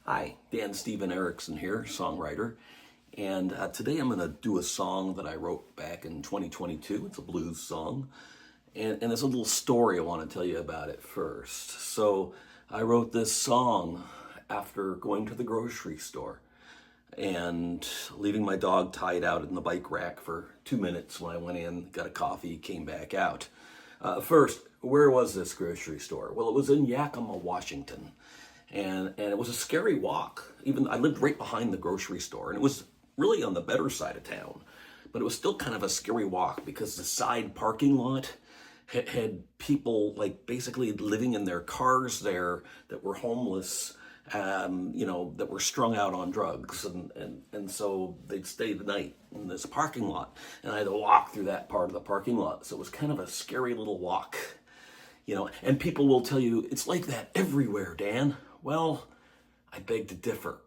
Hi, Dan Stephen Erickson here, songwriter. And today I'm going to do a song that I wrote back in 2022. It's a blues song. And there's a little story I want to tell you about it first. So I wrote this song after going to the grocery store and leaving my dog tied out in the bike rack for 2 minutes when I went in, got a coffee, came back out. First, where was this grocery store? Well, it was in Yakima, Washington. And it was a scary walk. Even I lived right behind the grocery store, and it was really on the better side of town. But it was still kind of a scary walk because the side parking lot had people like basically living in their cars there that were homeless, that were strung out on drugs. And so they'd stay the night in this parking lot. And I had to walk through that part of the parking lot. So it was kind of a scary little walk. And people will tell you, it's like that everywhere, Dan. Well, I beg to differ.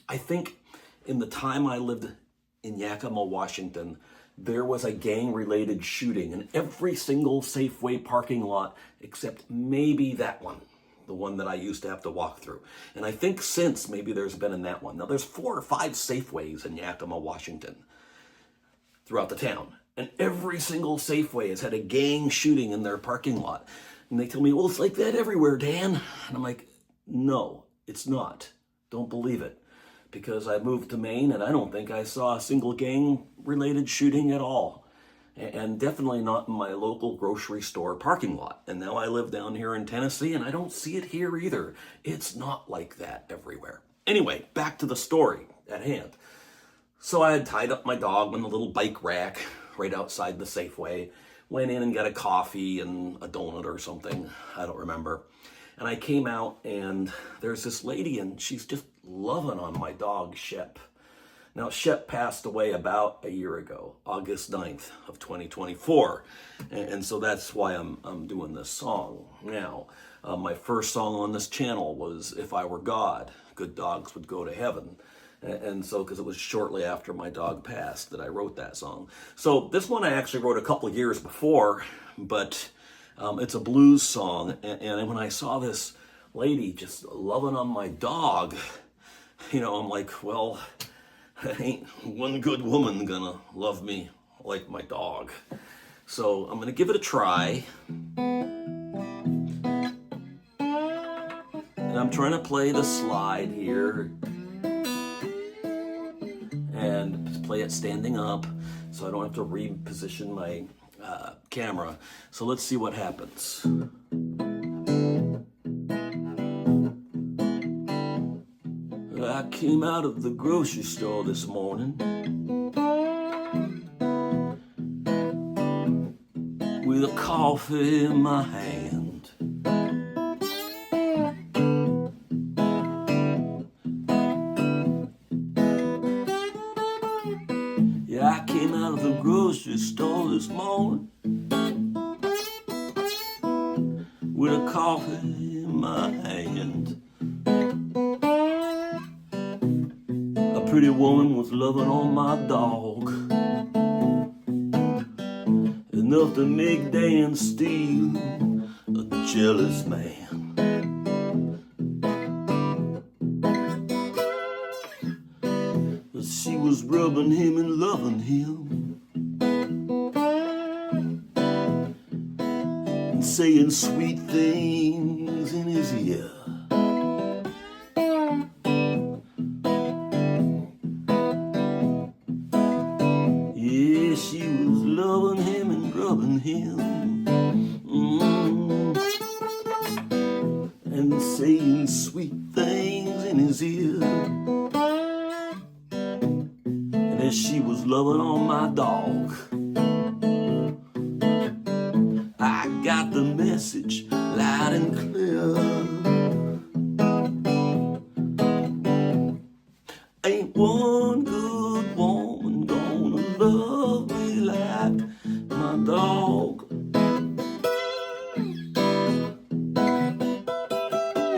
I think in the time I lived in Yakima, Washington, there was a gang-related shooting in every single Safeway parking lot except maybe that one, the one that I used to have to walk through. And I think since maybe there's been in that one. Now there's 4 or 5 Safeways in Yakima, Washington throughout the town. And every single Safeway has had a gang shooting in their parking lot. And they tell me, well, it's like that everywhere, Dan. And I'm like, no, it's not. Don't believe it. Because I moved to Maine and I don't think I saw a single gang-related shooting at all. And definitely not in my local grocery store parking lot. And now I live down here in Tennessee and I don't see it here either. It's not like that everywhere. Anyway, back to the story at hand. So I had tied up my dog in a little bike rack right outside the Safeway. Went in and got a coffee and a donut or something. I don't remember. And I came out and there's this lady and she's just loving on my dog, Shep. Now, Shep passed away about a year ago, August 9th of 2024. And so that's why I'm doing this song now. My first song on this channel was If I Were God, Good Dogs Would Go to Heaven. And so, because it was shortly after my dog passed that I wrote that song. So this one I actually wrote a couple of years before, but it's a blues song. And when I saw this lady just loving on my dog, I'm like, well, ain't one good woman gonna love me like my dog. So I'm gonna give it a try. And I'm trying to play the slide here. And play it standing up so I don't have to reposition my camera. So let's see what happens. I came out of the grocery store this morning with a coffee in my hand. I came out of the grocery store this morning with a coffee in my hand. A pretty woman was loving on my dog, enough to make Dan Steve a jealous man. She was rubbing him and loving him and saying sweet things in his ear. Yeah, she was loving him and rubbing him and saying sweet things in his ear. As she was loving on my dog, I got the message loud and clear. Ain't one good woman gonna love me like my dog.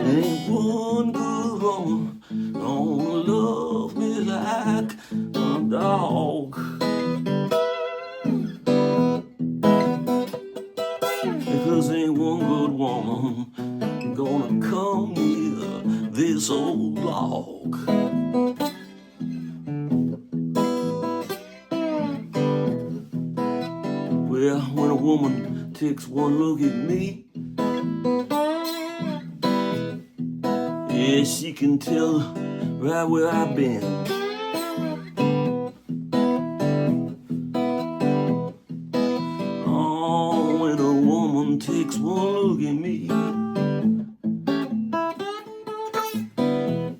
Ain't one good woman gonna love me like my dog. Because ain't one good woman gonna come near this old log. Well, when a woman takes one look at me, yeah, she can tell right where I've been. Oh, when a woman takes one look at me,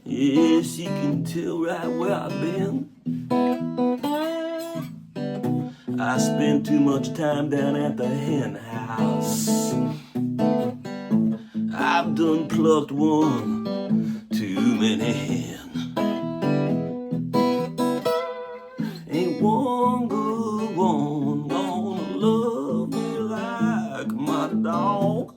yeah, she can tell right where I've been. I spent too much time down at the hen house. I've done plucked one too many hen. Ain't one good woman gonna love me like my dog.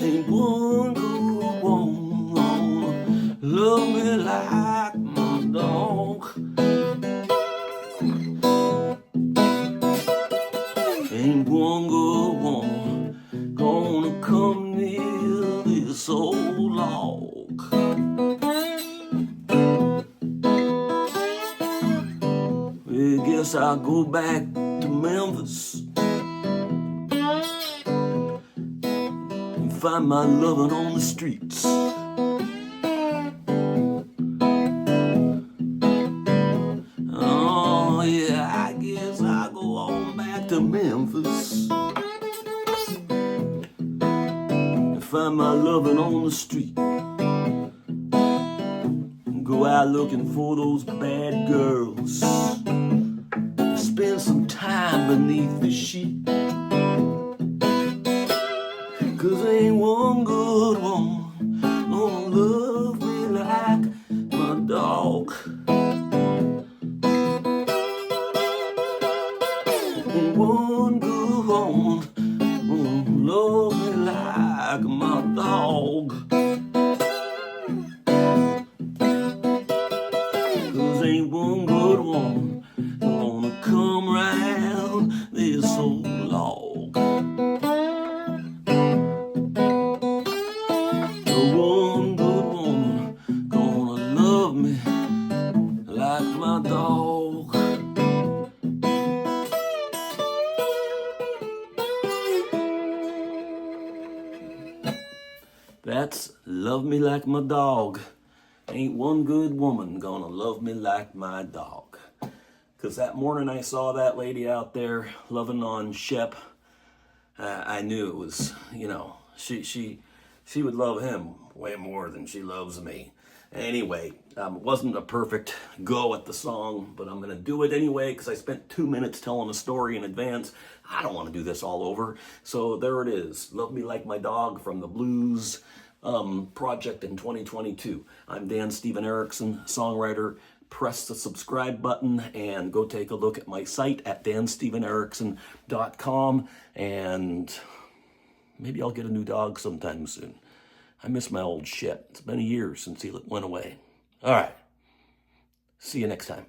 Ain't one good woman gonna love me like my dog. Ain't one good woman gonna come near this old log. Well, guess I'll go back to Memphis and find my lovin' on the streets. Oh yeah, I guess I'll go on back to Memphis and find my lovin' on the street. And go out looking for those bad girls, spend some time beneath the sheet. 'Cause ain't one good woman gonna love me like my dog. Ain't one good woman gonna love me like my dog. 'Cause ain't one good woman gonna come round this old log. The one good woman gonna love me like my dog. That's love me like my dog. Ain't one good woman gonna love me like my dog. 'Cause that morning I saw that lady out there loving on Shep, I knew it was, she would love him way more than she loves me. Anyway, it wasn't a perfect go at the song, but I'm going to do it anyway because I spent 2 minutes telling a story in advance. I don't want to do this all over. So there it is. Love Me Like My Dog from the Blues project in 2022. I'm Dan Steven Erickson, songwriter. Press the subscribe button and go take a look at my site at danstevenerickson.com, and maybe I'll get a new dog sometime soon. I miss my old Shep. It's been a year since he went away. All right. See you next time.